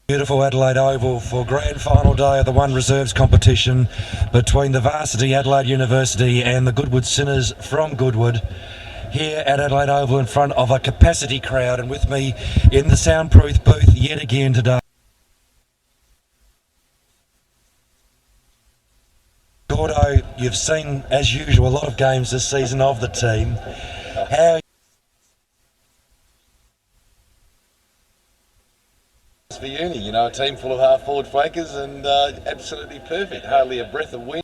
Beautiful Adelaide Oval for grand final day of the One Reserves competition between the varsity Adelaide University and the Goodwood Sinners from Goodwood, here at Adelaide Oval in front of a capacity crowd, and with me in the soundproof booth yet again today. Gordo, you've seen, as usual, a lot of games this season of the team. How for uni, you know, a team full of half-forward flankers and absolutely perfect, hardly a breath of wind.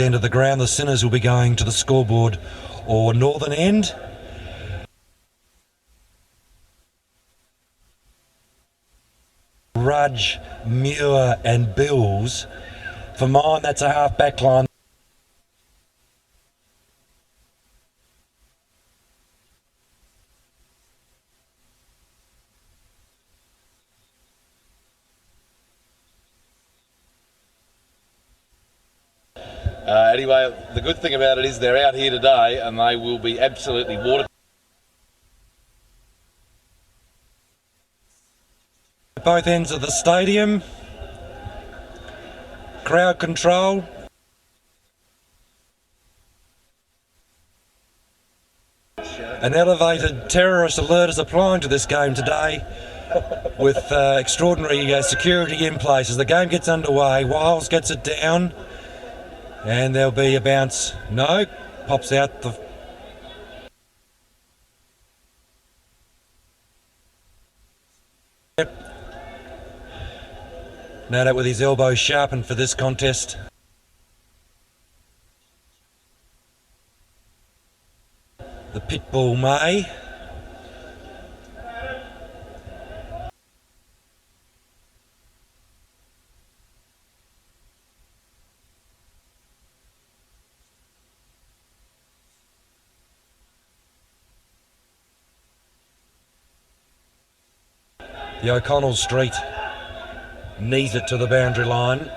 end of the ground, the Sinners will be going to the scoreboard or northern end. Rudge, Muir and Bills. For mine, that's a half back line. Anyway, the good thing about it is they're out here today and they will be absolutely water. At both ends of the stadium, crowd control. An elevated terrorist alert is applying to this game today with extraordinary security in place as the game gets underway. Wiles gets it down and there'll be a bounce. No, pops out the... No doubt with his elbow sharpened for this contest. The Pitbull May. The O'Connell Street knees it to the boundary line.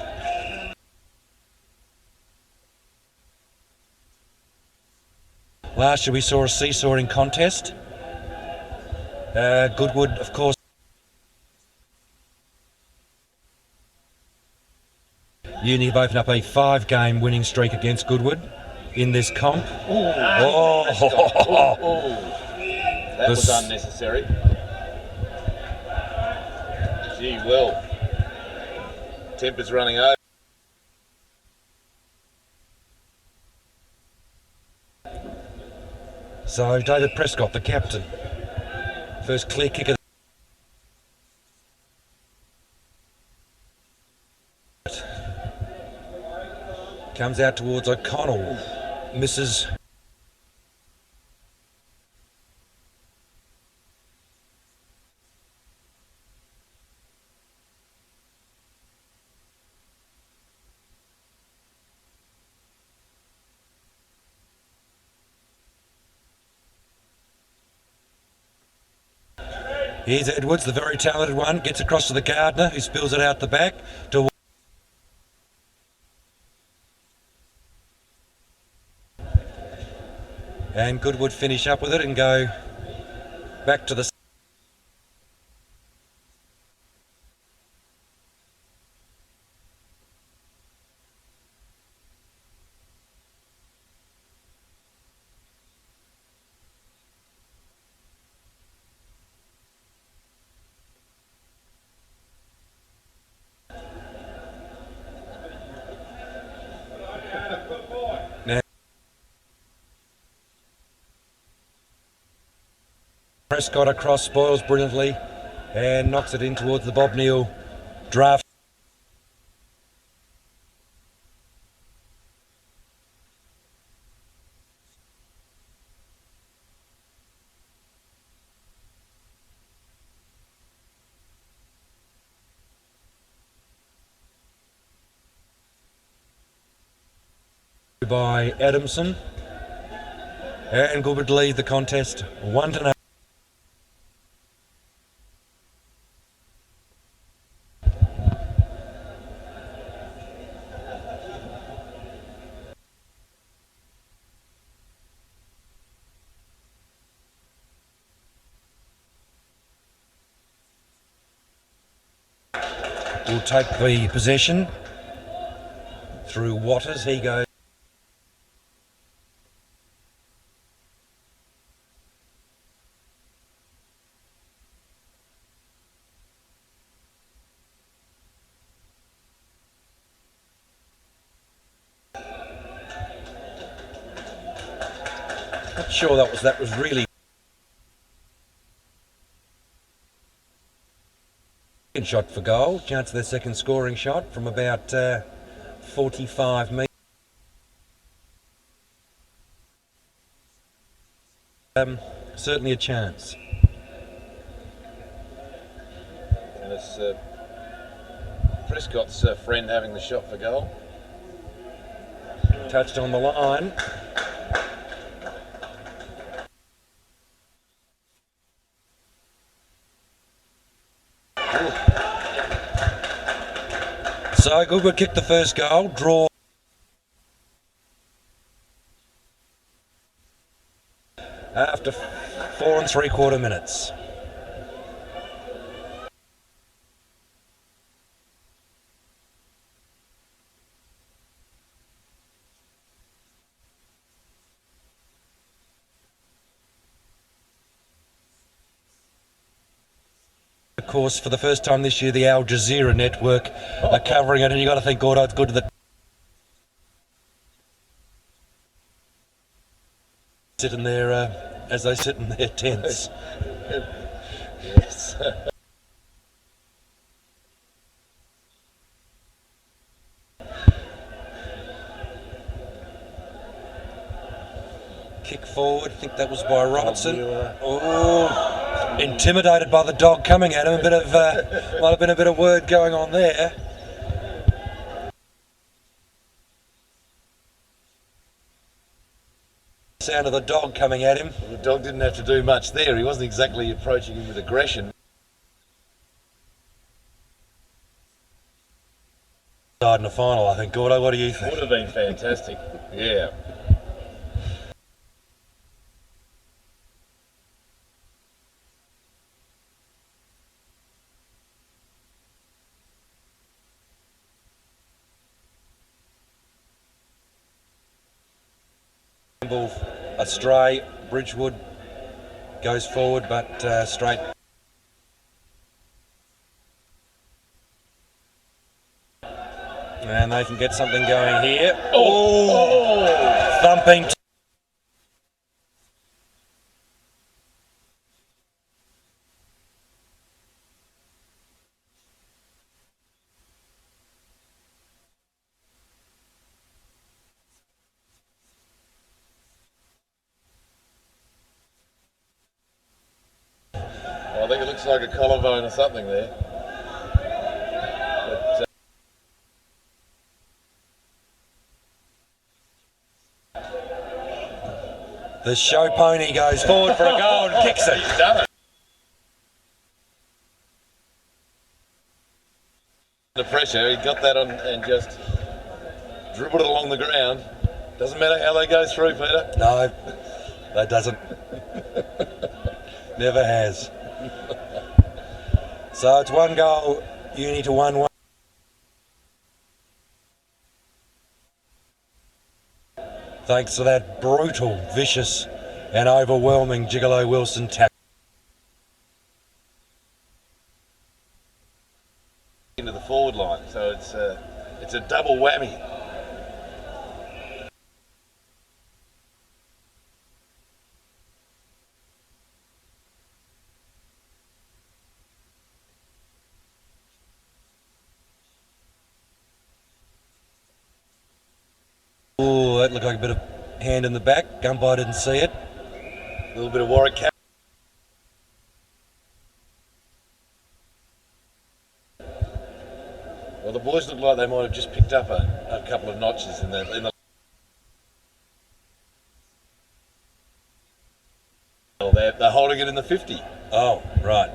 Last year we saw a seesawing contest. Goodwood, of course. Uni have opened up a 5-game winning streak against Goodwood in this comp. That was unnecessary. Gee, well, temper's running over. So David Prescott, the captain, first clear kick of comes out towards O'Connell, misses. Here's Edwards, the very talented one, gets across to the Gardner, who spills it out the back. And Goodwood finish up with it and go back to the... Prescott across, spoils brilliantly and knocks it in towards the Bob Neal draft. By Adamson, and Goodwood lead the contest 1-0. will take the possession through Waters. He goes. Not sure that was really. Shot for goal, chance of their second scoring shot from about 45 metres. Certainly a chance. And it's Prescott's friend having the shot for goal. Touched on the line. So Goodwood kicked the first goal, draw after 4 3/4 minutes. Of course, for the first time this year, the Al Jazeera network are covering it, and you've got to think, Gordo, it's good to the sitting there as they sit in their tents. Yes. Kick forward, I think that was by Robertson. Oh, intimidated by the dog coming at him. A bit of might have been a bit of word going on there. Sound of the dog coming at him. Well, the dog didn't have to do much there. He wasn't exactly approaching him with aggression. In the final, I think. Gordo, what do you think? Would have been fantastic. Yeah. Astray, Bridgewood goes forward, but straight. And they can get something going here. Oh! Thumping. I think it looks like a collarbone or something there. But, the show pony goes forward for a goal and kicks it. He's done it. Under pressure, he got that on and just dribbled it along the ground. Doesn't matter how they go through, Peter. No, that doesn't. Never has. So it's 1 goal, Uni to 1-1. Thanks to that brutal, vicious and overwhelming Gigolo Wilson tackle. Into the forward line, so it's a double whammy. Oh, that looked like a bit of hand in the back. Umpire didn't see it. A little bit of Warwick cap. Well, the boys look like they might have just picked up a couple of notches in the. Well, they're holding it in the 50. Oh, right.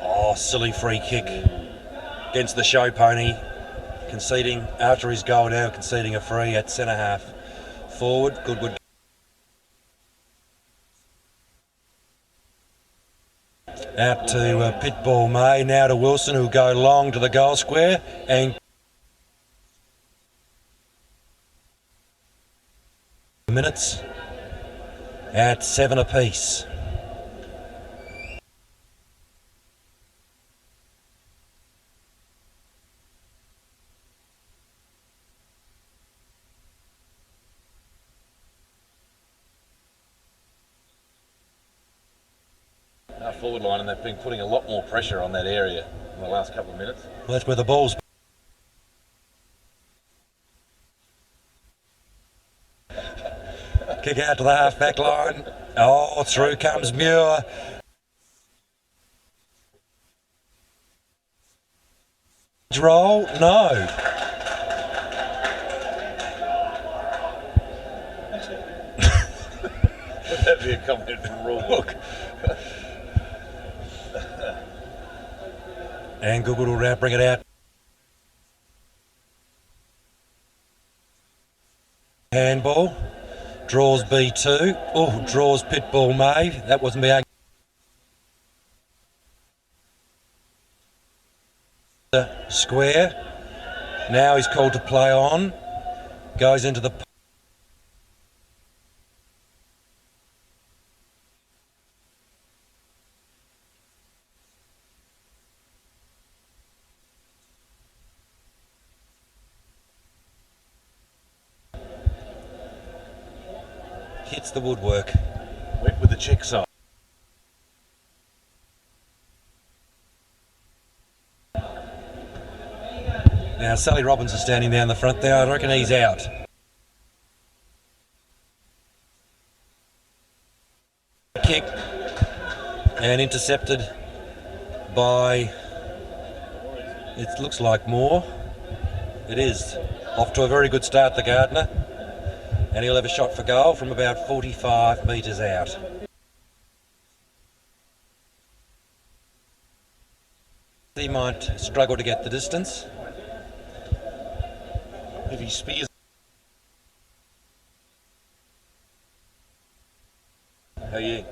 Oh, silly free kick against the show pony, conceding after his goal now, conceding a free at centre half forward. Goodwood Out to Pitbull May, now to Wilson, who'll go long to the goal square and minutes at 7 apiece. Our forward line, and they've been putting a lot more pressure on that area in the last couple of minutes. Well, that's where the ball's kick out to the half-back line. Oh, through comes Muir. Roll? No. Would that be a comment from rule book? And Goodwood will bring it out. Handball. Draws B2. Oh, draws Pitbull May. That wasn't being square. Now he's called to play on. Goes into the hits the woodwork. Went with the check side. Now Sally Robbins standing down the front there. I reckon he's out. Kick and intercepted by, it looks like Moore. It is. Off to a very good start, the Gardner. And he'll have a shot for goal from about 45 metres out. He might struggle to get the distance. If he spears. How are you?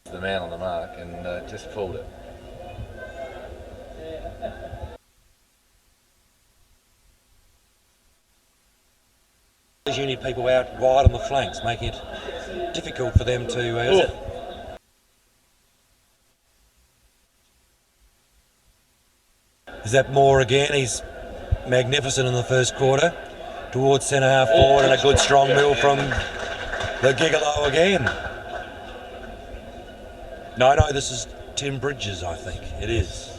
The man on the mark and just pulled it. You need people out wide on the flanks, making it difficult for them to. Is that Moore again? He's magnificent in the first quarter. Towards centre half forward, and a good strong mill from the Gigolo again. No, this is Tim Bridges, I think. It is.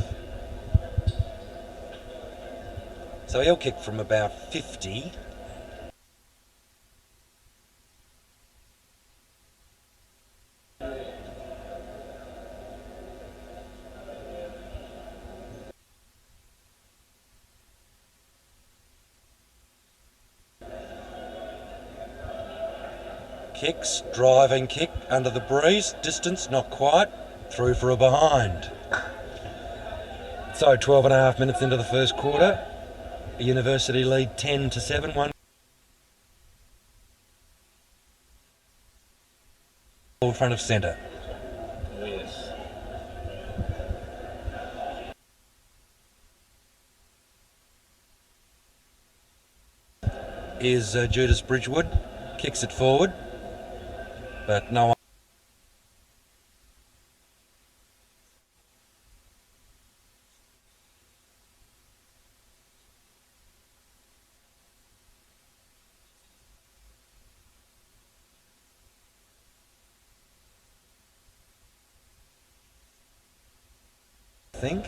So he'll kick from about 50. Kicks, driving kick under the breeze, distance not quite, through for a behind. So 12 and a half minutes into the first quarter, University lead 10-7, one in front of centre. Yes. Is Judas Bridgewood, kicks it forward. But no one. I think.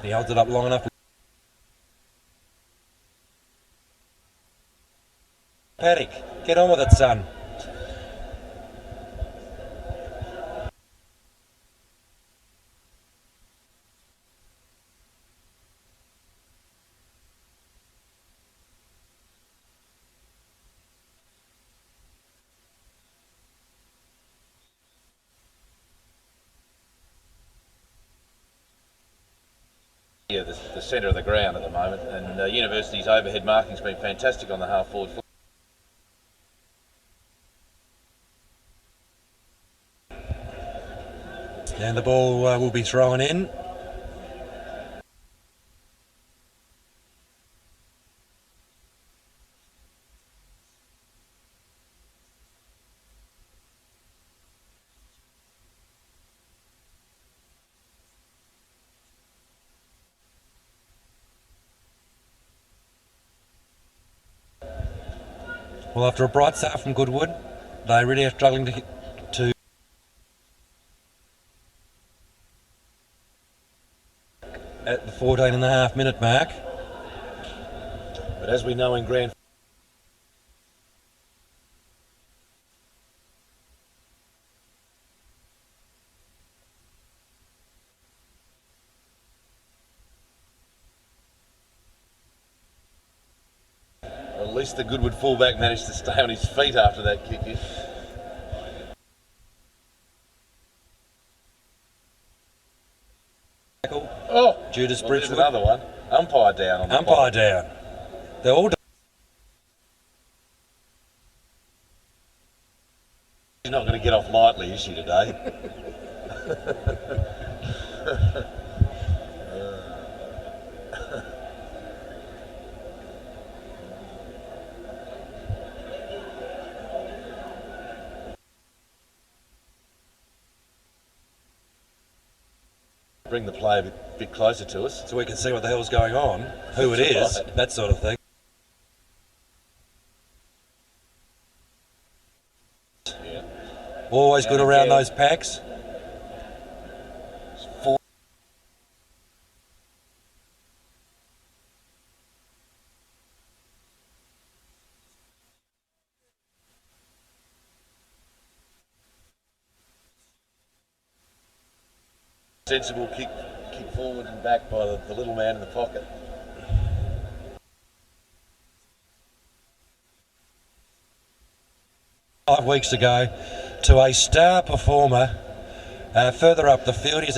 He holds it up long enough. Paddock, get on with it, son. the centre of the ground at the moment, and University's overhead marking's been fantastic on the half forward flank. And the ball will be thrown in. Well, after a bright start from Goodwood, they really are struggling to at the 14.5 minute mark. But as we know in grand, at least the Goodwood fullback managed to stay on his feet after that kick in. Oh, Judas well, Bridgewood. there's another one. Umpire down on the Umpire down. They're all. He's not going to get off lightly, is she, today? Bring the play a bit closer to us. So we can see what the hell's going on, who it is, Right. that sort of thing. Yeah. Always good And around again- those packs. Sensible kick forward and back by the little man in the pocket. Five weeks ago to a star performer further up the field. He's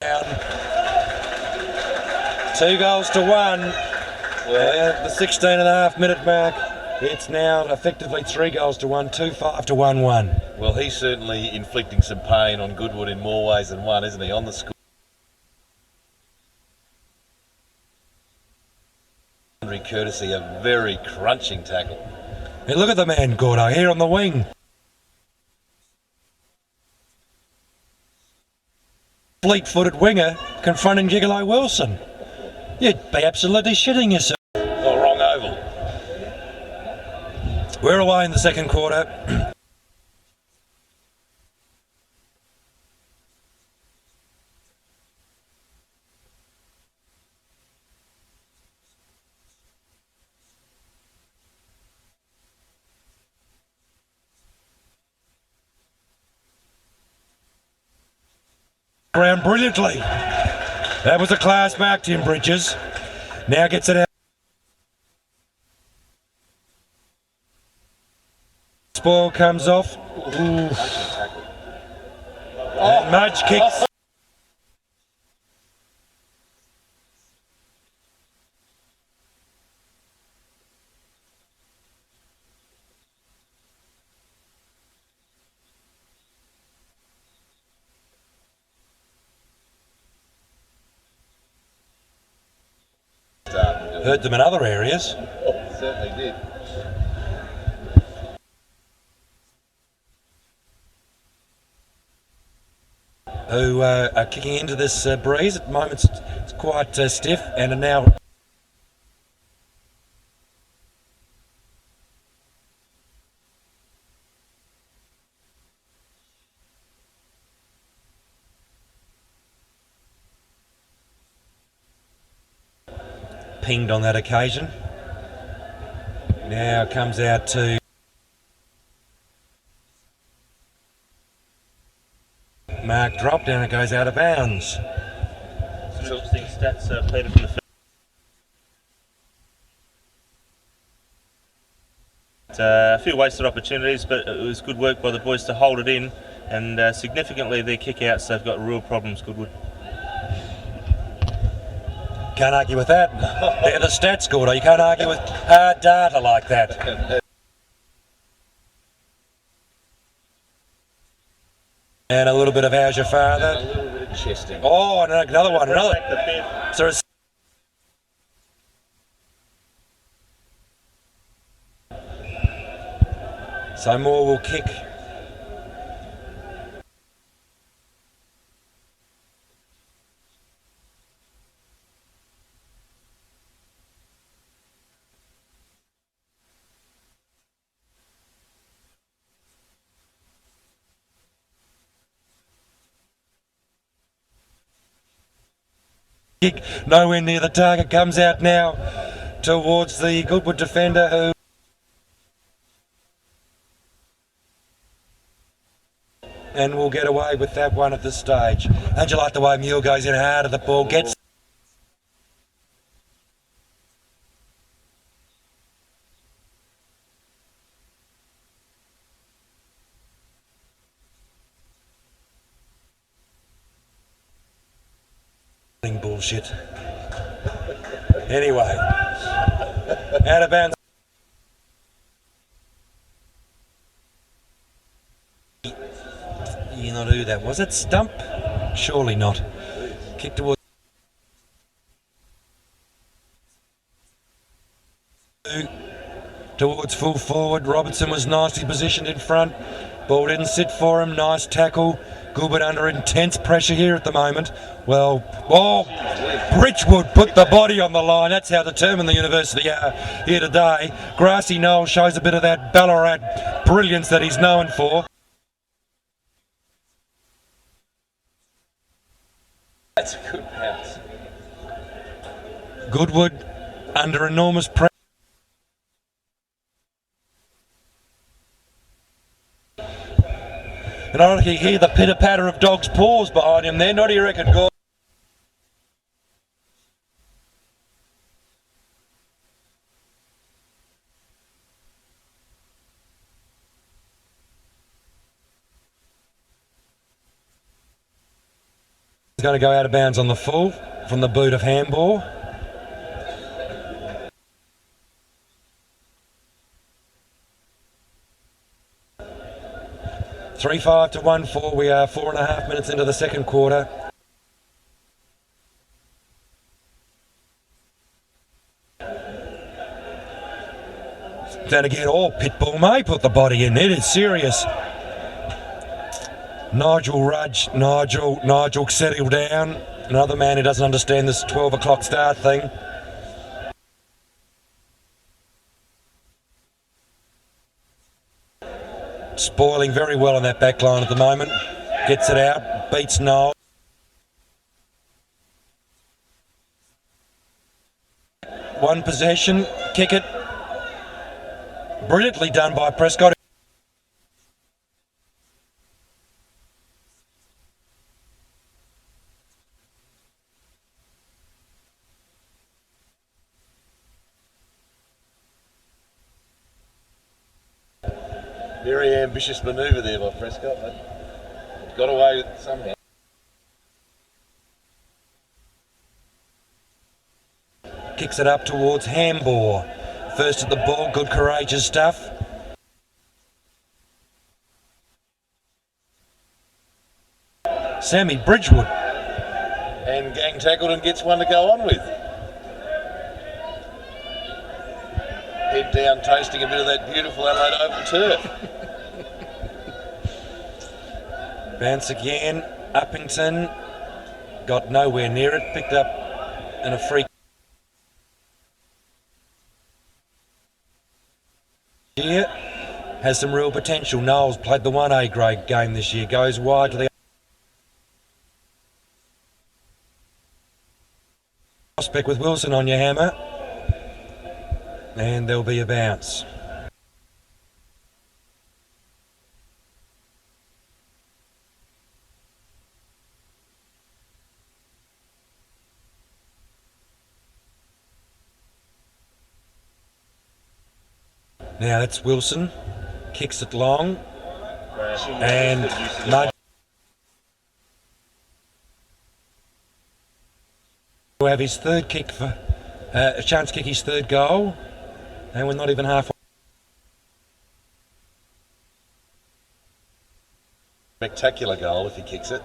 down 2 goals to 1. At the 16.5 minute mark, it's now effectively 3 goals to 1, 2-5 to 1-1. Well, he's certainly inflicting some pain on Goodwood in more ways than one, isn't he? On the score. Courtesy a very crunching tackle. Hey, look at the man, Gordo, here on the wing. Fleet-footed winger confronting Gigolo Wilson. You'd be absolutely shitting yourself. Oh, wrong oval. We're away in the second quarter. Ground brilliantly. That was a class mark, Tim Bridges. Now gets it out. Spoil comes off. Ooh. And Mudge kicks. Hurt them in other areas. Oh, certainly did. Who are kicking into this breeze. At the moment it's quite stiff and are now pinged on that occasion. Now comes out to Mark drop down, it goes out of bounds. Some interesting stats, Peter, from the first. A few wasted opportunities, but it was good work by the boys to hold it in And significantly, their kick-outs, they've got real problems, Goodwood. Can't argue with that. They're the stats, Gordo. You can't argue with hard data like that. And a little bit of how's your father? A little bit of chesting. Oh, and another one. Another. So Moore will kick. Kick nowhere near the target, comes out now towards the Goodwood defender who and will get away with that one at this stage. Don't you like the way Mule goes in hard at the ball, gets bullshit. Anyway, out of bounds. You not who that was? It Stump? Surely not. Kick towards full forward. Robertson was nicely positioned in front. Ball didn't sit for him. Nice tackle. Goodwood under intense pressure here at the moment. Well, oh, Bridgewood put the body on the line. That's how determined the University are here today. Grassy Knoll shows a bit of that Ballarat brilliance that he's known for. That's a good bounce. Goodwood under enormous pressure. And I reckon you hear the pitter-patter of dogs' paws behind him there. Not do you reckon, Gordon? He's going to go out of bounds on the full from the boot of handball. (3-5 to 1-4). We are 4.5 minutes into the second quarter. Then again, Pitbull may put the body in. It is serious. Nigel Rudge, Nigel settle down. Another man who doesn't understand this 12 o'clock start thing. Spoiling very well on that back line at the moment. Gets it out, beats Noel. One possession, kick it. Brilliantly done by Prescott. Very ambitious manoeuvre there by Prescott, but got away with it somehow. Kicks it up towards Hambor. First at the ball, good courageous stuff. Sammy Bridgewood. And gang tackled and gets one to go on with. Head down, tasting a bit of that beautiful Adelaide Oval turf. Bounce again, Uppington. Got nowhere near it, picked up in a free. Here has some real potential. Knowles played the 1A grade game this year, goes wide to the prospect with Wilson on your hammer, and there'll be a bounce. Now that's Wilson, kicks it long, And Mudge will have his third kick for a chance to kick his third goal, and we're not even halfway. Spectacular goal if he kicks it.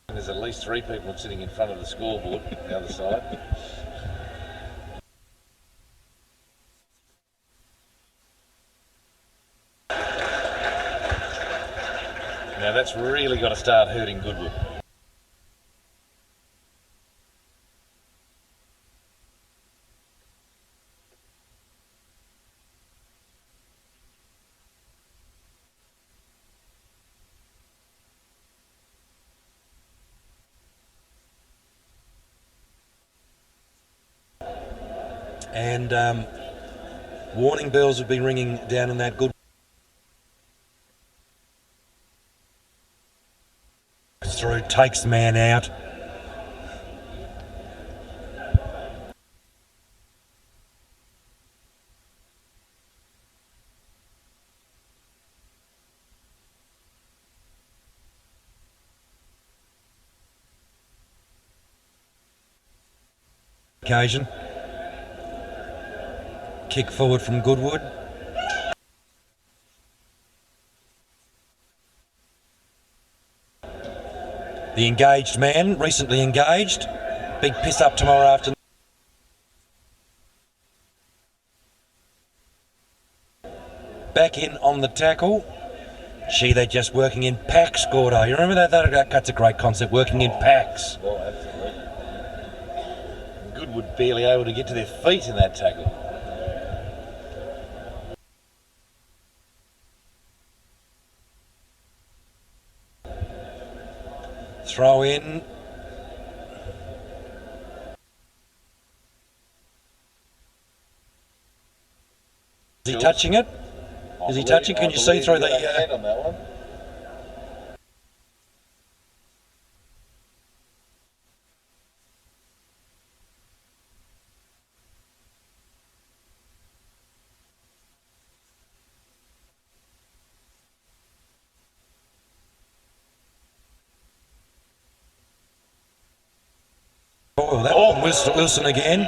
There's at least 3 people sitting in front of the scoreboard, the other side. Now that's really got to start hurting Goodwood. And warning bells have been ringing down in that good through, takes the man out. Occasion. Kick forward from Goodwood. The engaged man, recently engaged. Big piss up tomorrow afternoon. Back in on the tackle. Gee, they're just working in packs, Gordo. You remember that? That's a great concept, working in packs. Oh, absolutely. Goodwood barely able to get to their feet in that tackle. Throw in. Is he touching it? Is he touching? Can you see through the hand on that one? Oh, that one, Wilson again.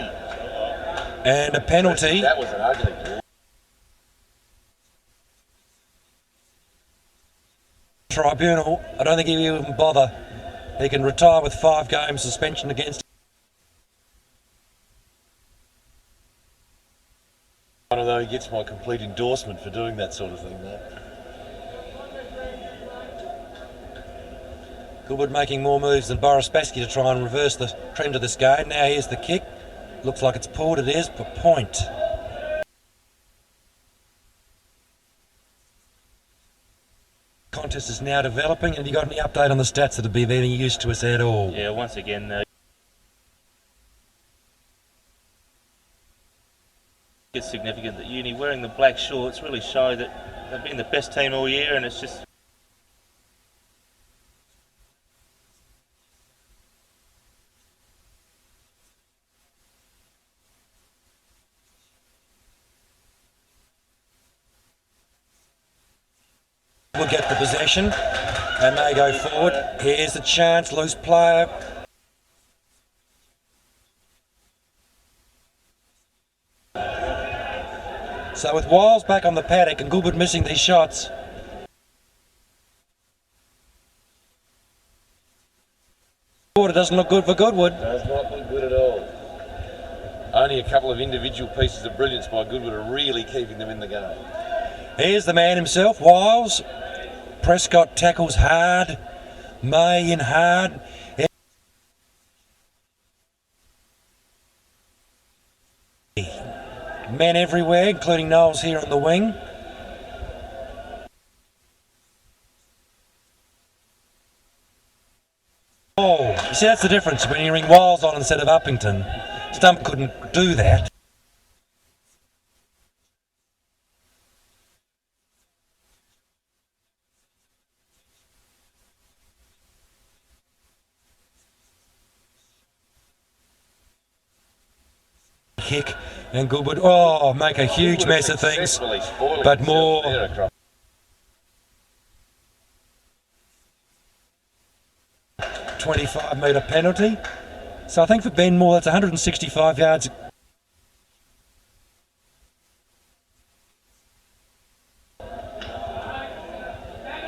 And a penalty. That was an ugly ball. Tribunal, I don't think he'll even bother. He can retire with 5 game suspension against him. Although he gets my complete endorsement for doing that sort of thing there. Goodwood making more moves than Boris Baskey to try and reverse the trend of this game. Now here's the kick. Looks like it's pulled, it is, for point. Contest is now developing. Have you got any update on the stats that would be of any use to us at all? Yeah, once again, it's significant that Uni wearing the black shorts really show that they've been the best team all year, and it's just We'll get the possession and they go forward. Here's the chance, loose player. So with Wiles back on the paddock and Goodwood missing these shots, it doesn't look good for Goodwood. Does not look good at all. Only a couple of individual pieces of brilliance by Goodwood are really keeping them in the game. Here's the man himself, Wiles. Prescott tackles hard. May in hard. Men everywhere, including Knowles here on the wing. Oh, you see, that's the difference when you ring Wiles on instead of Uppington. Stump couldn't do that. kick, and Goodwood, make a huge mess of things. But more. 25-metre penalty. So I think for Ben Moore, that's 165 yards.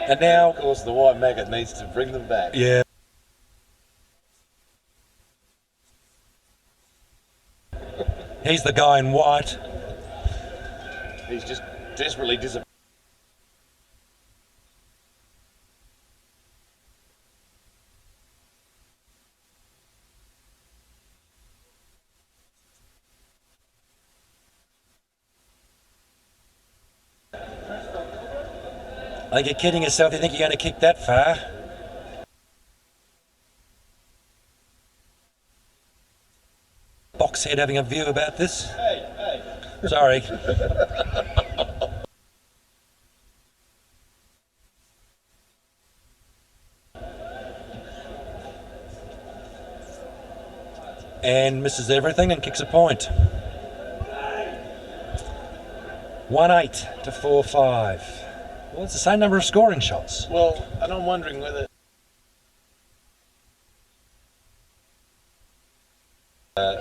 And now, of course, the white maggot needs to bring them back. Yeah. He's the guy in white. He's just desperately disappointed. I think you're kidding yourself. You think you're going to kick that far? Boxhead having a view about this. Hey. Sorry. And misses everything and kicks a point. 1-8 to 4-5. Well, it's the same number of scoring shots. Well, and I'm wondering whether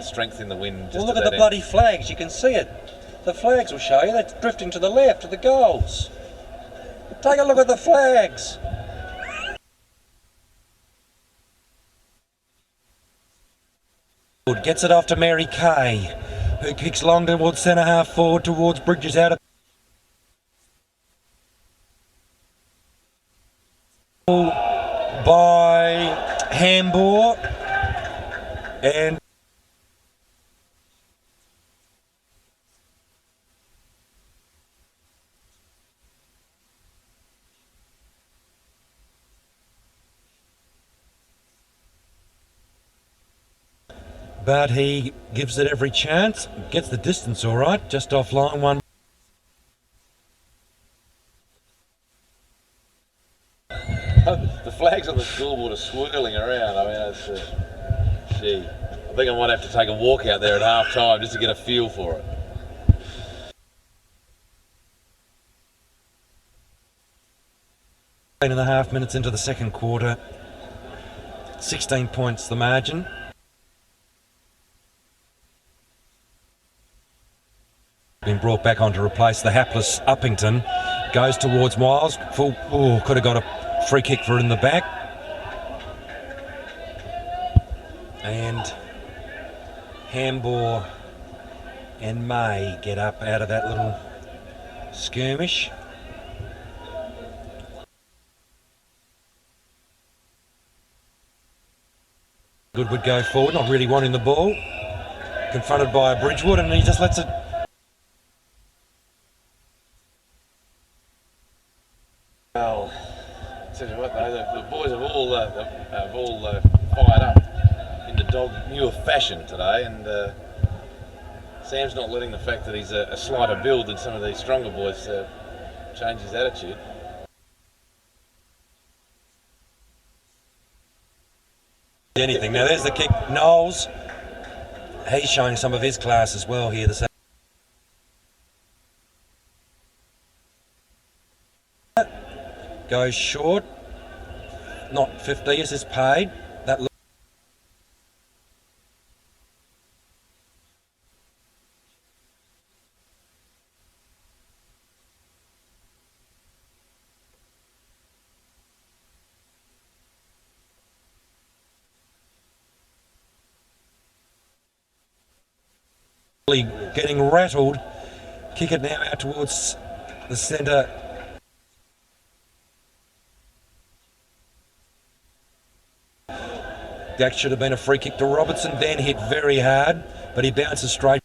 strength in the wind. Well, look at the bloody flags. You can see it. The flags will show you. They're drifting to the left of the goals. Take a look at the flags. Gets it off to Mary Kay, who kicks long towards centre half forward towards Bridges out of by Hambor, and but he gives it every chance, gets the distance all right, just off line one. The flags on the scoreboard are swirling around. I mean, it's gee. I think I might have to take a walk out there at half time just to get a feel for it. And a half minutes into the second quarter, 16 points the margin. Been brought back on to replace the hapless Uppington. Goes towards Miles. Full. Could have got a free kick for it in the back. And Hambor and May get up out of that little skirmish. Goodwood go forward, not really wanting the ball. Confronted by Bridgewood, and he just lets it. Well, tell you what, though, the boys have all fired up in the dog newer fashion today, and Sam's not letting the fact that he's a slighter build than some of these stronger boys change his attitude. Anything. Now there's the kick. Knowles, he's showing some of his class as well here this goes short, not 50 as is paid. That getting rattled. Kick it now out towards the centre. That should have been a free kick to Robertson, then hit very hard, but he bounces straight.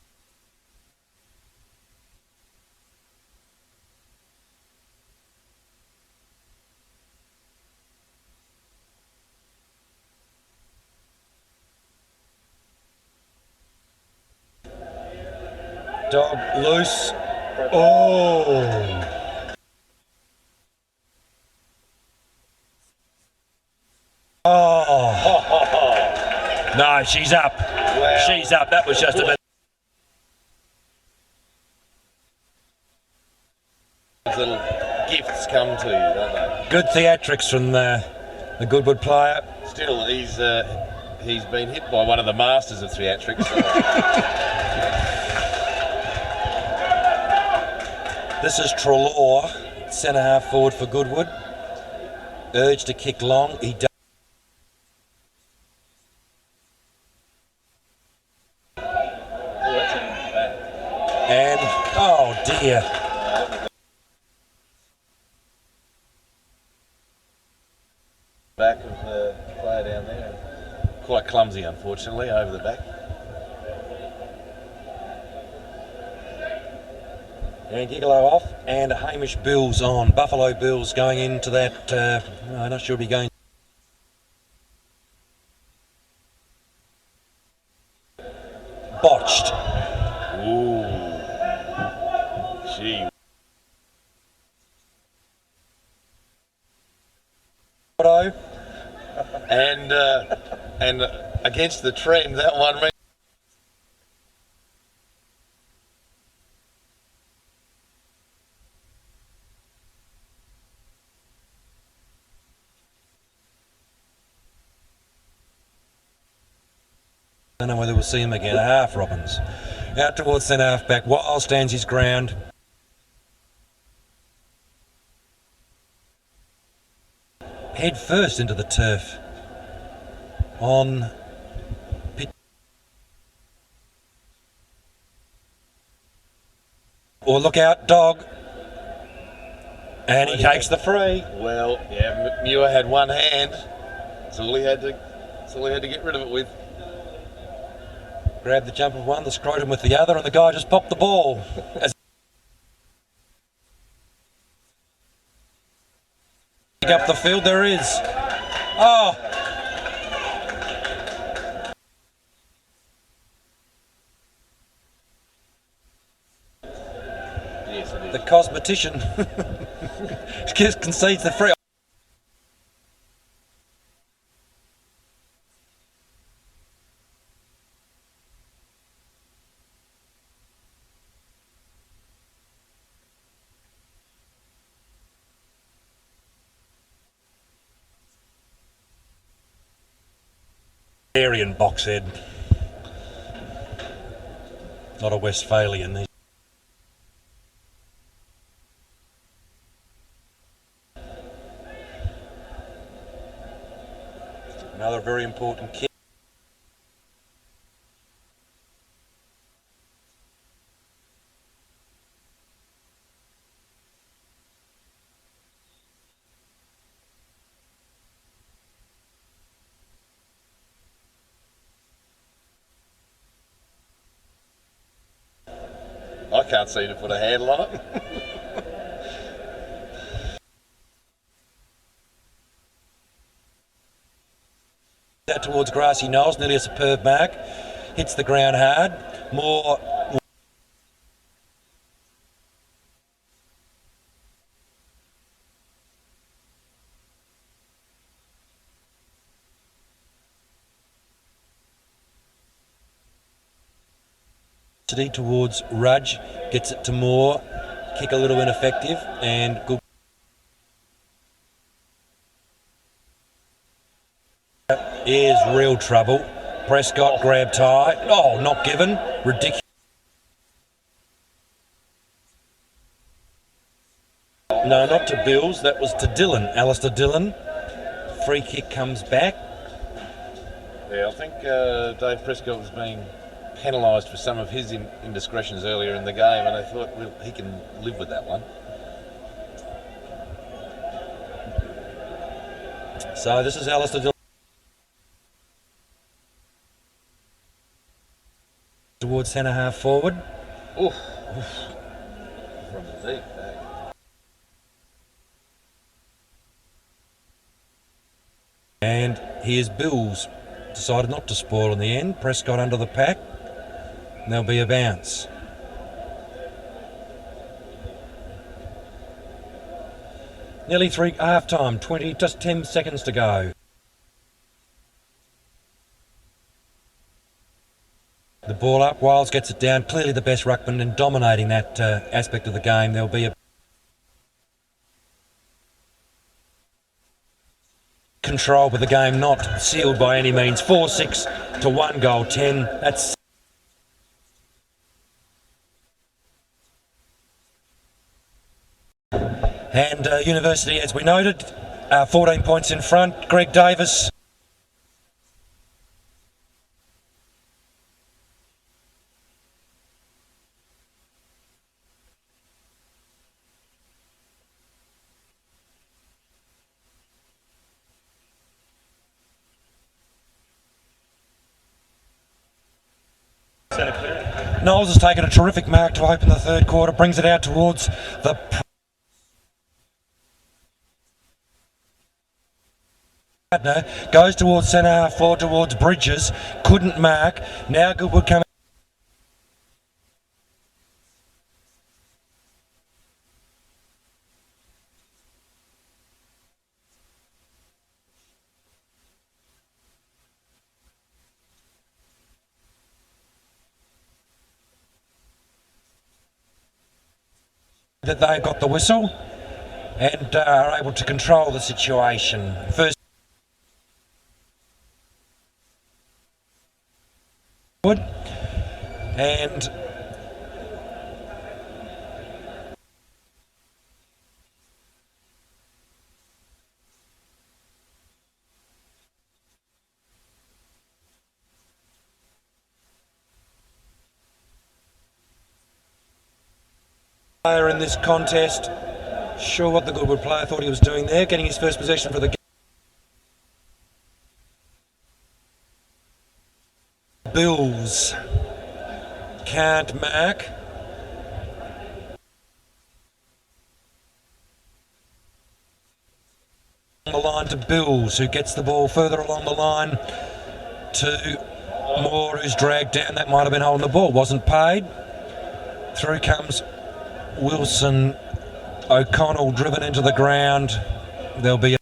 Dog loose. Oh! Oh! No, she's up. Wow. She's up. That was just a bit. Little gifts come to you, don't they? Good theatrics from the Goodwood player. Still, he's been hit by one of the masters of theatrics. This is Trelaw, centre half forward for Goodwood. Urged to kick long. He does. And oh dear. Back of the player down there. Quite clumsy, unfortunately, over the back. And Gigolo off, and Hamish Bills on. Buffalo Bills going into that. I'm not sure if he's going. Botched. Ooh. Gee. And against the trend, that one. I don't know whether we'll see him again. Half Robbins. Out towards centre half back. Wild stands his ground. Head first into the turf. On pitch. Or look out, dog. And he takes the free. Well, yeah, Muir had one hand. That's all he had to get rid of it with. Grabbed the jump of one, the scrotum with the other, and the guy just popped the ball. Up the field, there is. Oh. Yes, it is. The cosmetician concedes the free. Aryan box head, not a Westphalian. Another very important kick. I can't seem to put a handle on it. Out towards grassy knolls, nearly a superb mark. Hits the ground hard. More. Towards Rudge, gets it to Moore, kick a little ineffective, and good. Here's real trouble. Prescott grabbed tight. Oh, not given. Ridiculous. No, not to Bills. That was to Dillon. Alistair Dillon. Free kick comes back. Yeah, I think Dave Prescott was being penalised for some of his indiscretions earlier in the game, and I thought, well, he can live with that one. So this is Alistair Dillon towards centre half forward. Oof. From the deep back. And here's Bills. Decided not to spoil in the end. Prescott under the pack. And there'll be a bounce. Nearly half time, 20, just 10 seconds to go. The ball up, Wiles gets it down, clearly the best ruckman and dominating that aspect of the game. There'll be a control, but the game not sealed by any means. 4-6 to 1 goal 10. That's and University, as we noted, 14 points in front. Greg Davis. Knowles has taken a terrific mark to open the third quarter, brings it out towards the partner, goes towards centre half forward towards Bridges, couldn't mark. Now Goodwood coming. That they've got the whistle and are able to control the situation. First and in this contest, sure what the Goodwood player thought he was doing there, getting his first possession for the Bills. Can't mark. On the line to Bills, who gets the ball further along the line to Moore, who's dragged down. That might have been holding the ball, wasn't paid. Through comes Wilson. O'Connell driven into the ground. There'll be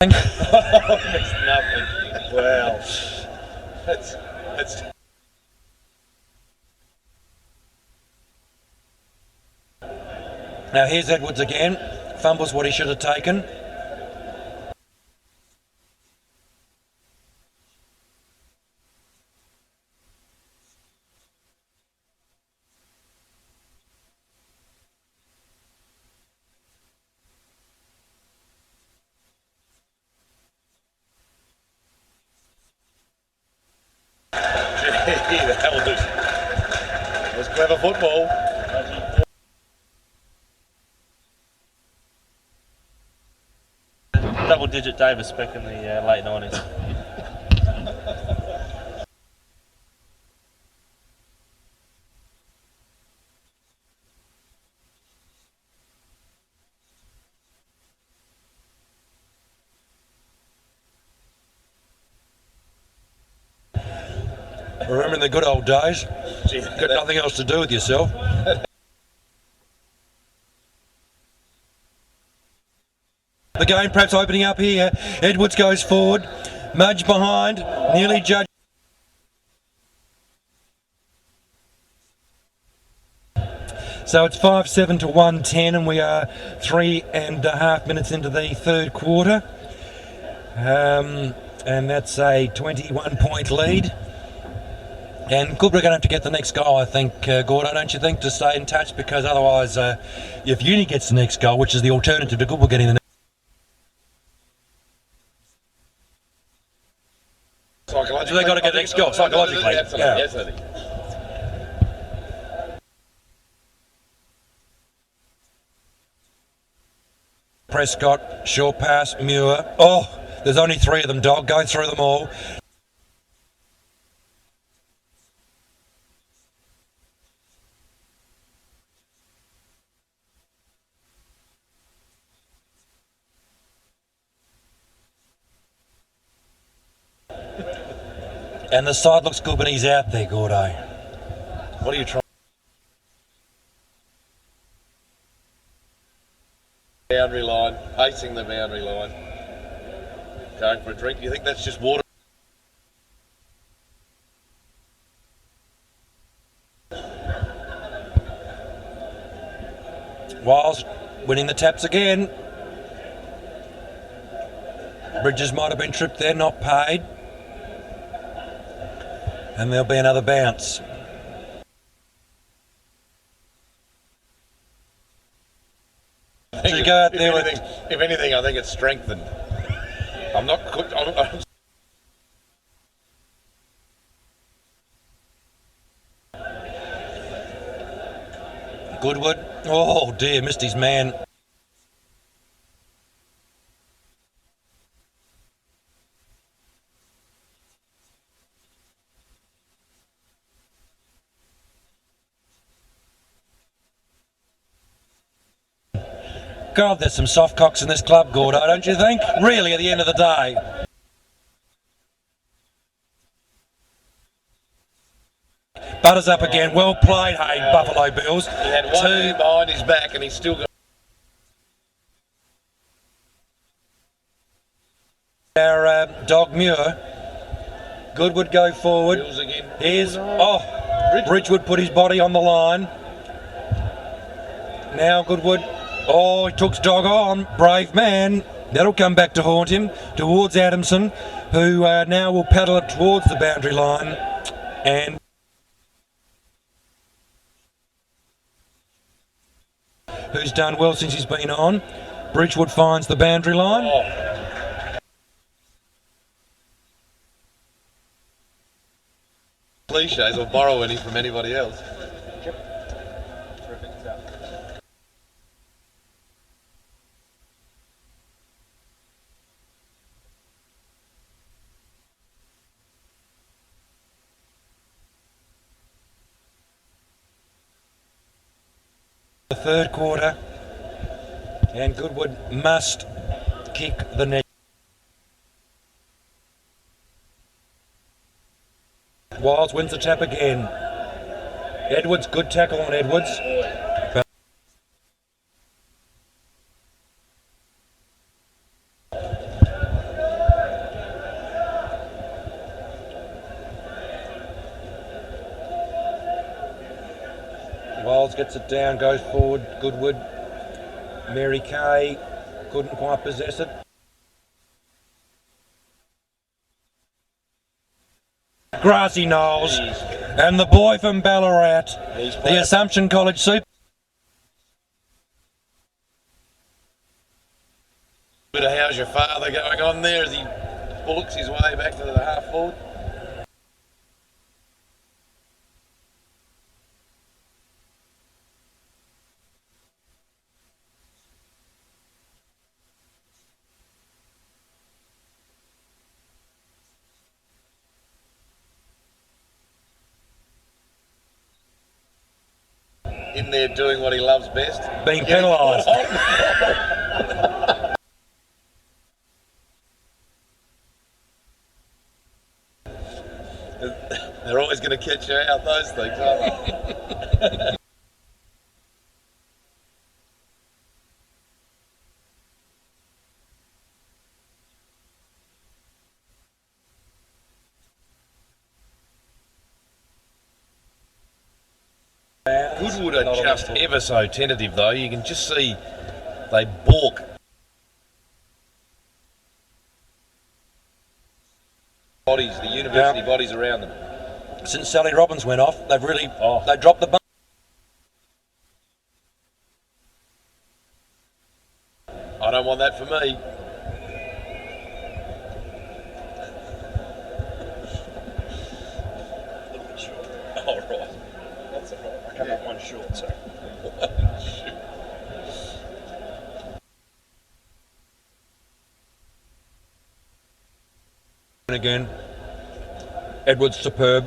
It's nothing. Wow. That's now here's Edwards again. Fumbles what he should have taken. that was clever football. Double-digit Davis back in the late 90s. Remembering the good old days. Got nothing else to do with yourself. The game perhaps opening up here. Edwards goes forward. Mudge behind. Nearly judged. So it's 5-7 to 1-10, and we are 3.5 minutes into the third quarter. And that's a 21-point lead. And Goodwood are going to have to get the next goal, I think, Gordo, don't you think, to stay in touch? Because otherwise, if Uni gets the next goal, which is the alternative to Goodwood getting the next Psychologically, so they've got to get the next goal, psychologically. Absolutely, Yeah. absolutely. Prescott, short pass, Muir. Oh, there's only three of them, dog. Go through them all. And the side looks good when he's out there, Gordo. What are you trying? Boundary line, pacing the boundary line. Going for a drink. Do you think that's just water? Wiles winning the taps again. Bridges might have been tripped there, not paid. And there'll be another bounce. Should go out there with... If anything, I think it's strengthened. I'm not... Goodwood. Oh dear, missed his man. God, there's some soft cocks in this club, Gordo, don't you think? Really, at the end of the day. Butters up again. Well played, hey, Buffalo Bills. He had one hand behind his back and he's still got... Our dog Muir. Goodwood go forward. Bills again. Here's... Oh, Bridgewood put his body on the line. Now Goodwood... Oh, he took his dog on. Brave man. That'll come back to haunt him. Towards Adamson, who now will paddle it towards the boundary line. And who's done well since he's been on. Bridgewood finds the boundary line. Oh. Cliches or borrow any from anybody else. The third quarter, and Goodwood must kick the net. Wiles wins the tap again. Edwards, good tackle on Edwards. Wiles gets it down, goes forward. Goodwood, Mary Kay couldn't quite possess it. Grassy Knolls and the boy from Ballarat, the Assumption College Super. Bit of how's your father going on there as he bullocks his way back to the half forward. In there doing what he loves best. Being penalised. They're always going to catch you out, those things, aren't they? Goodwood are just ever so tentative though. You can just see they balk. Bodies, the university bodies around them. Since Sally Robbins went off, they've really they dropped the bump. I don't want that for me. Oh right. That's all right. I come up one short, so. Again, Edwards superb,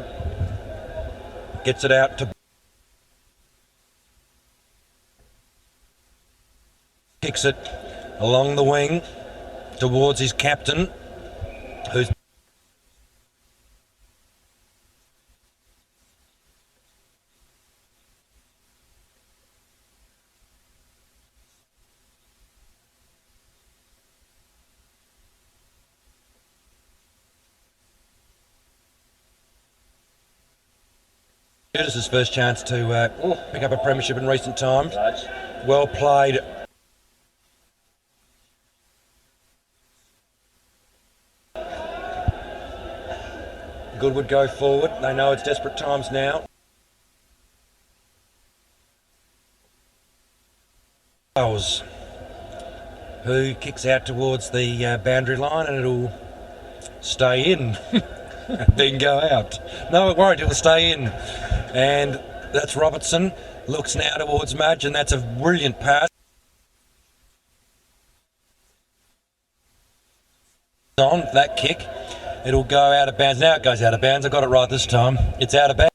gets it out to kicks it along the wing towards his captain, who's Curtis's first chance to pick up a premiership in recent times. Well played Goodwood go forward. They know it's desperate times now. Who kicks out towards the boundary line, and it'll stay in and then go out. No, it won't, it'll stay in. And that's Robertson. Looks now towards Madge, and that's a brilliant pass. On that kick, it'll go out of bounds. Now it goes out of bounds. I got it right this time. It's out of bounds.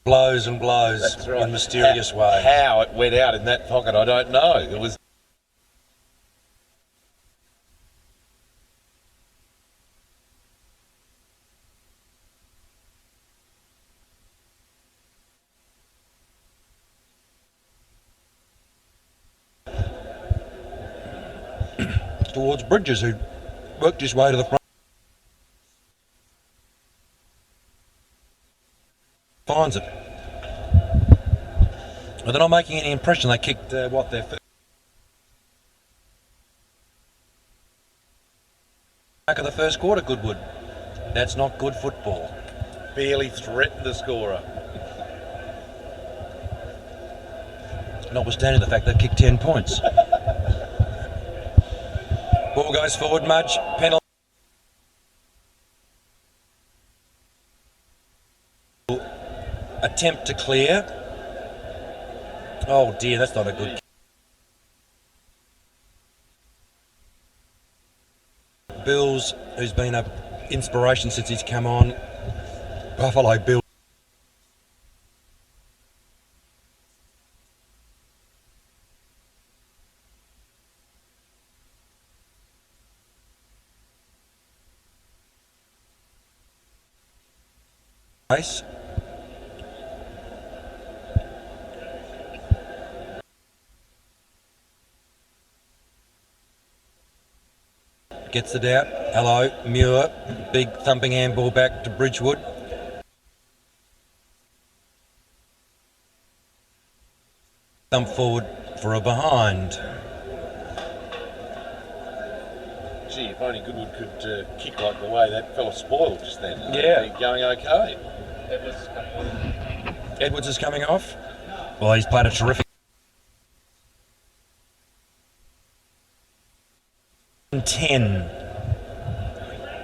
Blows and blows. That's right. In mysterious ways. How it went out in that pocket, I don't know. It was. Towards Bridges, who worked his way to the front. Finds it. But they're not making any impression. They kicked their first. Back of the first quarter, Goodwood. That's not good football. Barely threatened the scorer. Notwithstanding the fact they kicked 10 points. Ball goes forward, Mudge. Penalty. Attempt to clear. Oh dear, that's not a good. Bills, who's been an inspiration since he's come on. Buffalo Bill. Gets it out. Hello, Muir. Big thumping handball back to Bridgewood. Thump forward for a behind. Gee, if only Goodwood could kick like the way that fella spoiled just then. Yeah. It'd be going okay. Edwards is coming off. Well, he's played a terrific 10.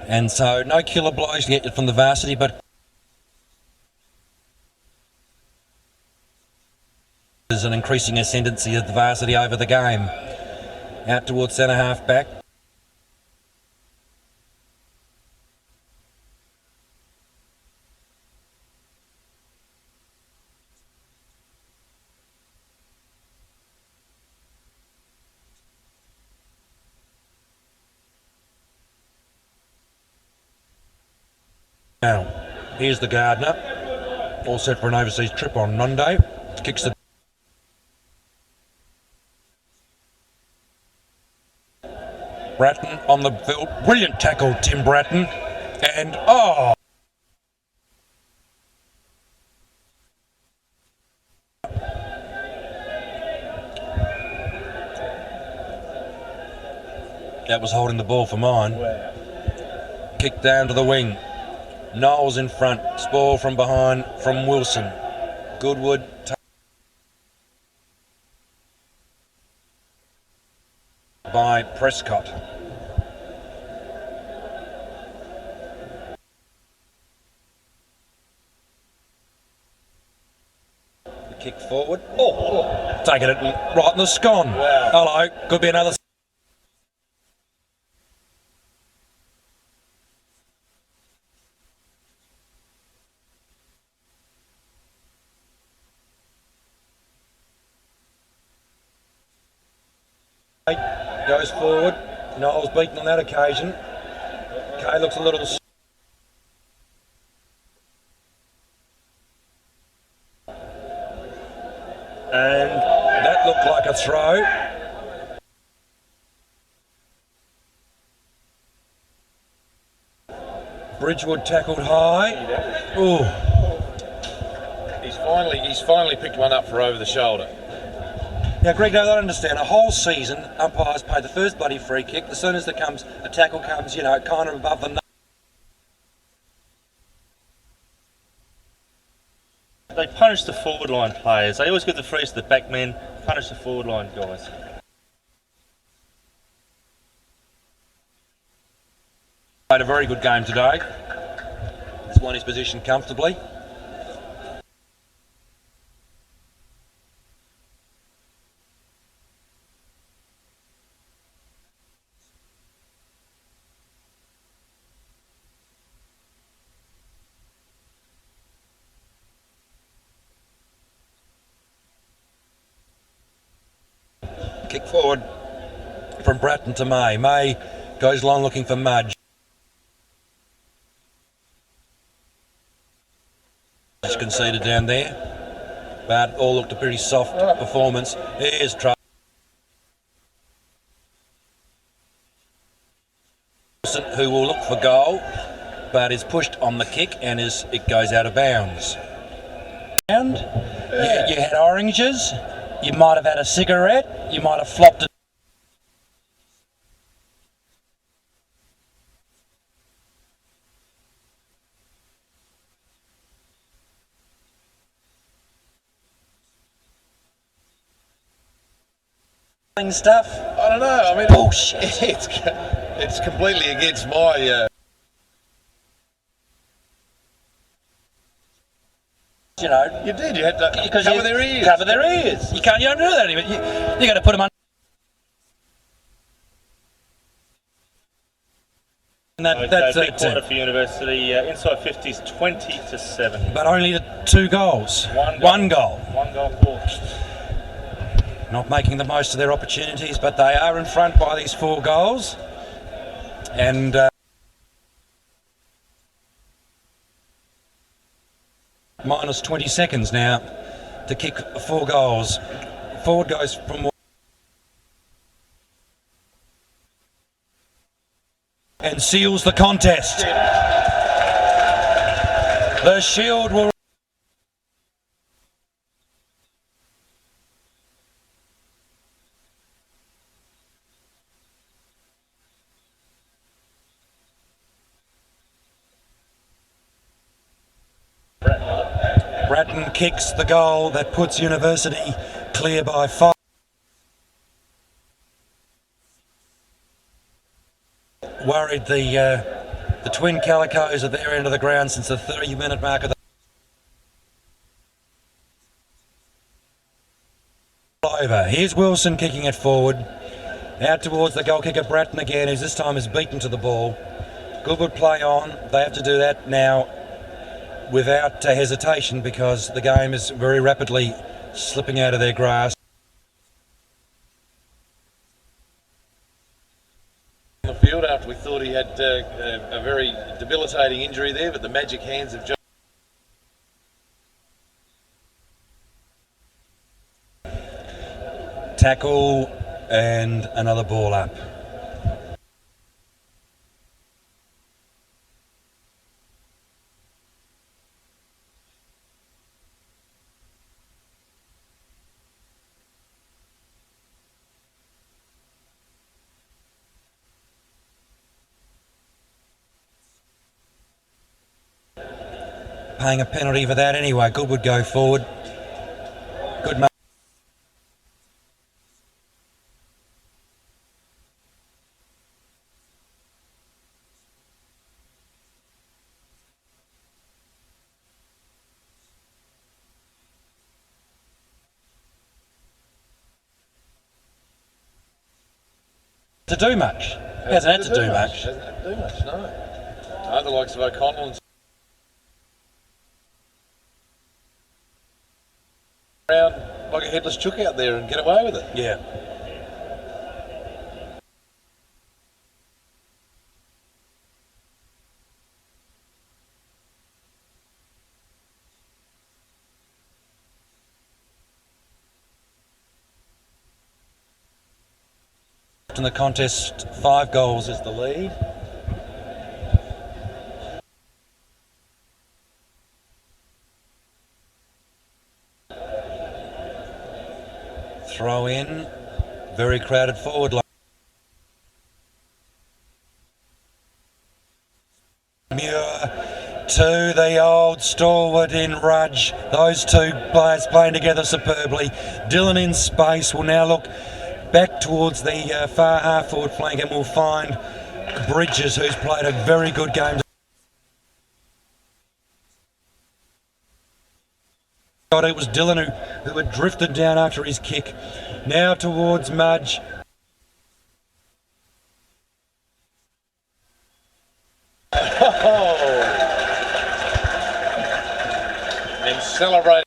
And so no killer blows to get you from the varsity, but there's an increasing ascendancy of the varsity over the game. Out towards centre half back. Now, here's the Gardner, all set for an overseas trip on Monday. Kicks the Bratton on the field. Brilliant tackle, Tim Bratton. And, oh! That was holding the ball for mine. Kick down to the wing. Knowles in front, Spall from behind from Wilson. Goodwood by Prescott. The kick forward. Oh, taking it right in the scone. Wow. Hello, could be another. Goes forward. Knowles beaten on that occasion. Kay looks a little. And that looked like a throw. Bridgewood tackled high. Ooh. He's finally picked one up for over the shoulder. Now, Greg, I don't understand. A whole season, umpires pay the first bloody free kick. As soon as there comes a tackle comes, you know, kind of above the. They punish the forward line players. They always give the frees to the back men, punish the forward line guys. Played a very good game today. He's won his position comfortably. Kick forward from Bratton to May. May goes long looking for Mudge. Conceded down there, but all looked a pretty soft performance. Here's trouble. Who will look for goal, but is pushed on the kick and it goes out of bounds. And you had oranges. You might have had a cigarette, you might have flopped it. Stuff. I don't know. I mean, bullshit. It's completely against my. You know, You did. You had to because cover their ears. Cover their ears. You can't. You don't do that anymore. You got to put them on. That's big quarter for University. Inside 50s, 20-7. But only the 2 goals. One goal. One goal for. Not making the most of their opportunities, but they are in front by these 4 goals. And minus 20 seconds now to kick 4 goals. Forward goes from and seals the contest. The shield will. Bratton kicks the goal that puts University clear by 5. Worried the twin Calicos at their end of the ground since the 30-minute mark of the over. Here's Wilson kicking it forward. Out towards the goal kicker Bratton again, who's this time is beaten to the ball. Goodwood play on. They have to do that now without hesitation because the game is very rapidly slipping out of their grasp. On the field after we thought he had a very debilitating injury there, but the magic hands of John. Tackle and another ball up. Paying a penalty for that anyway. Goodwood go forward. Good mate. To do much. Hasn't had to do much. Hasn't had to do much, no. The likes of O'Connell and around like a headless chook out there and get away with it. Yeah. In the contest, 5 goals is the lead. Throw in. Very crowded forward line. Muir to the old stalwart in Rudge. Those two players playing together superbly. Dylan in space will now look back towards the far half forward flank and will find Bridges, who's played a very good game. It was Dylan who had drifted down after his kick. Now towards Mudge. And celebrating.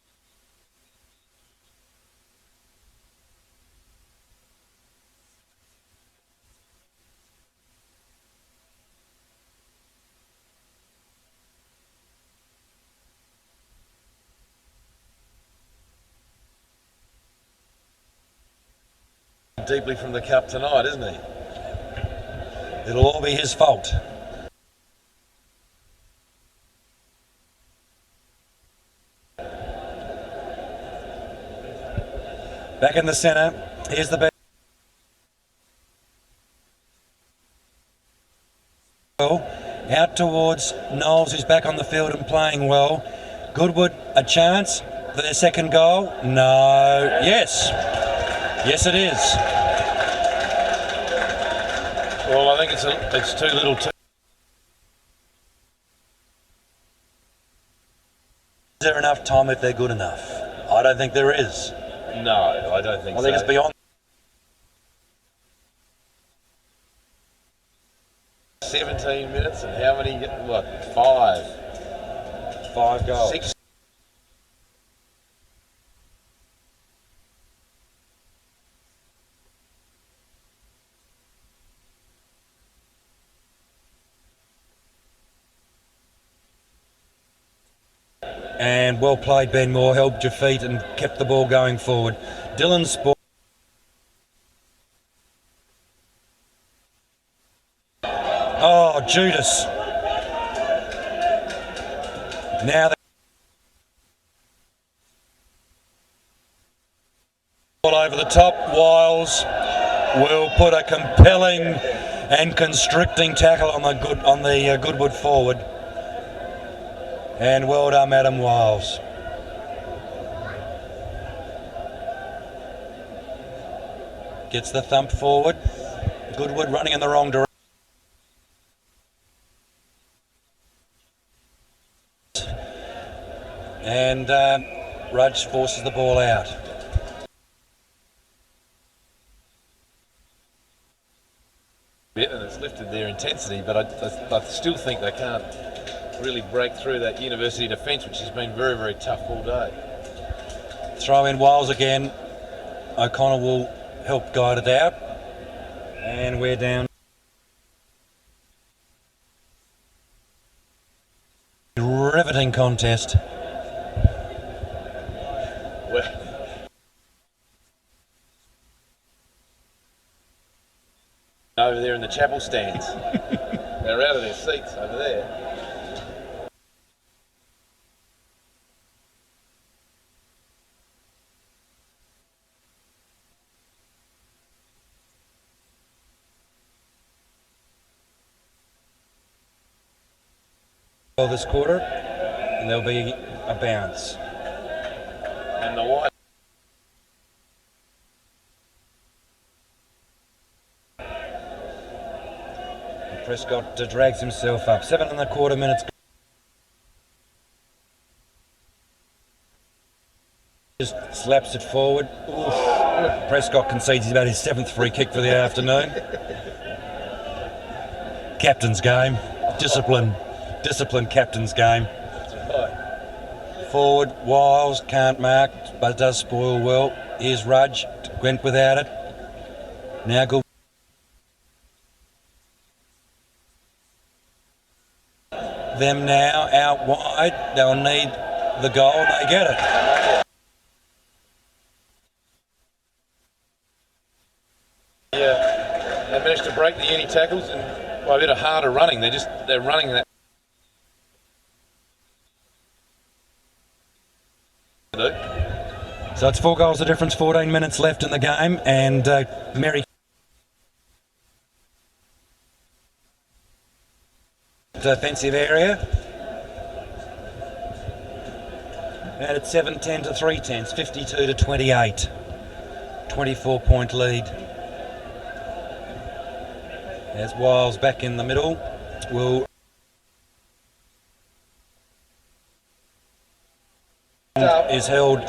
Deeply from the cup tonight, isn't he? It'll all be his fault. Back in the centre, here's the best. Out towards Knowles, who's back on the field and playing well. Goodwood, a chance for their second goal? No. Yes. Yes, it is. Well, I think it's too little too. Is there enough time if they're good enough? I don't think there is. No, I don't think so. I think it's beyond. 17 minutes and how many? What? 5. 5 goals. 6. And well played, Ben Moore, held your feet and kept the ball going forward. Dylan Sport. Oh, Judas. Now they all over the top. Wiles will put a compelling and constricting tackle on the Goodwood forward. And well done, Adam Wiles. Gets the thump forward. Goodwood running in the wrong direction. And Rudge forces the ball out. And it's lifted their intensity, but I still think they can't really break through that university defence, which has been very, very tough all day. Throw in Wiles again. O'Connor will help guide it out. And we're down. Riveting contest. Well, over there in the chapel stands. They're out of their seats over there. This quarter, and there'll be a bounce. And the white. Prescott drags himself up. 7.25 minutes. Just slaps it forward. Oof. Prescott concedes about his 7th free kick for the afternoon. Captain's game. Discipline captain's game. Forward, Wiles can't mark, but does spoil well. Here's Rudge, went without it. Now good. Them now out wide. They'll need the goal and they get it. Yeah, they managed to break the uni tackles and by a bit of harder running. They're running that. So it's 4 goals the difference, 14 minutes left in the game, and Merry defensive area. And it's 7-10 to 3-10, 52 to 28. 24-point lead. As Wiles back in the middle will is held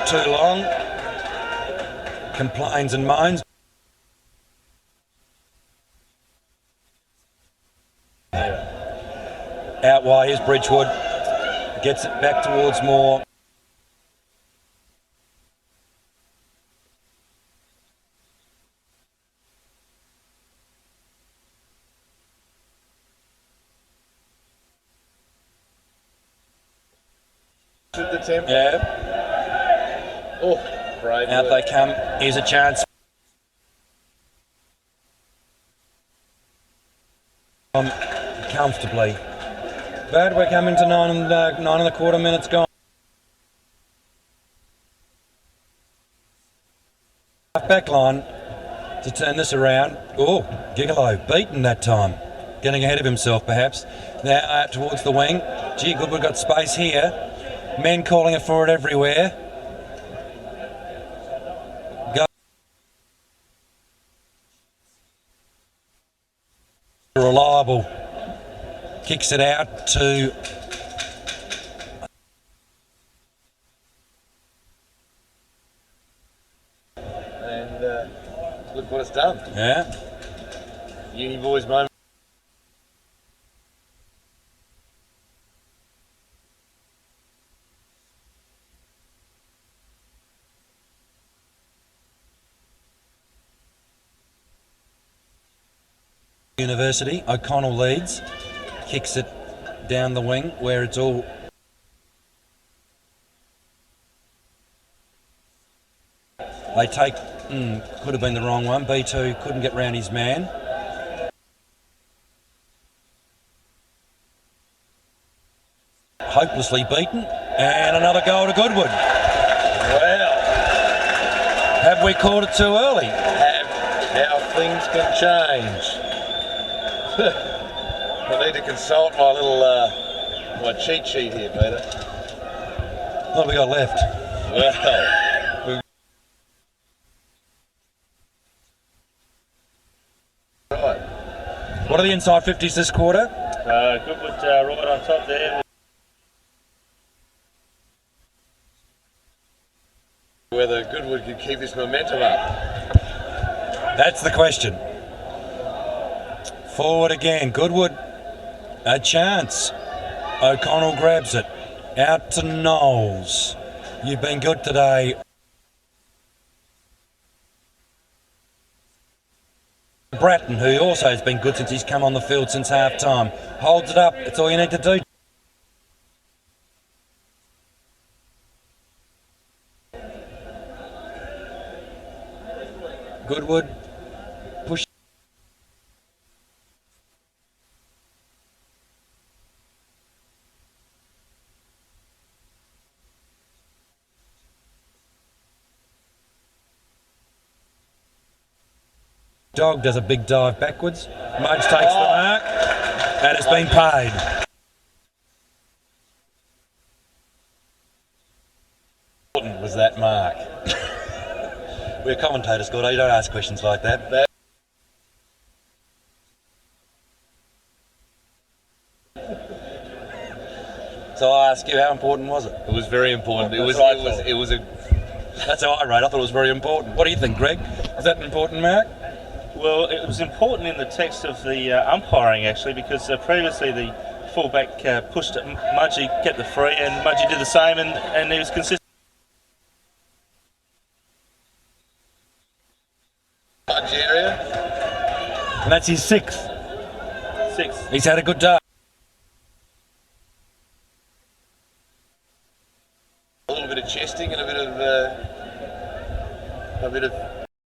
too long, complains and moans. Out wide is Bridgewood, gets it back towards Moore. The tempo. Yeah. Oh, brave. Out they come. Here's a chance. Comfortably. But we're coming to 9 1/4 minutes gone. Back line to turn this around. Oh, Gigolo beaten that time. Getting ahead of himself perhaps. Now out towards the wing. Gee, Goodwood got space here. Men calling it for it everywhere. Go. Reliable. Kicks it out to And look what it's done. yeah. Uni boys moment. University. O'Connell leads, kicks it down the wing where it's all they take could have been the wrong one. B2 couldn't get round his man. Hopelessly beaten, and another goal to Goodwood. Well, Have we called it too early? how things can change. I need to consult my little my cheat sheet here, Peter. What have we got left? Well, right. What are the inside 50s this quarter? Goodwood right on top there. Whether Goodwood can keep this momentum up. That's the question. Forward again, Goodwood, a chance. O'Connell grabs it, out to Knowles. You've been good today. Bratton, who also has been good since he's come on the field since half time, holds it up, that's all you need to do. Goodwood, push. Dog does a big dive backwards. Mudge takes the mark, and it's been paid. Important was that mark. We're commentators, Gordo. You don't ask questions like that. So I ask you, how important was it? It was very important. It was a. That's how I rate. I thought it was very important. What do you think, Greg? Is that an important mark? Well, it was important in the text of the umpiring actually, because previously the fullback pushed it, Mudgee kept the free, and Mudgee did the same, and he was consistent. Area. And that's his sixth. He's had a good day. A little bit of chesting and a bit of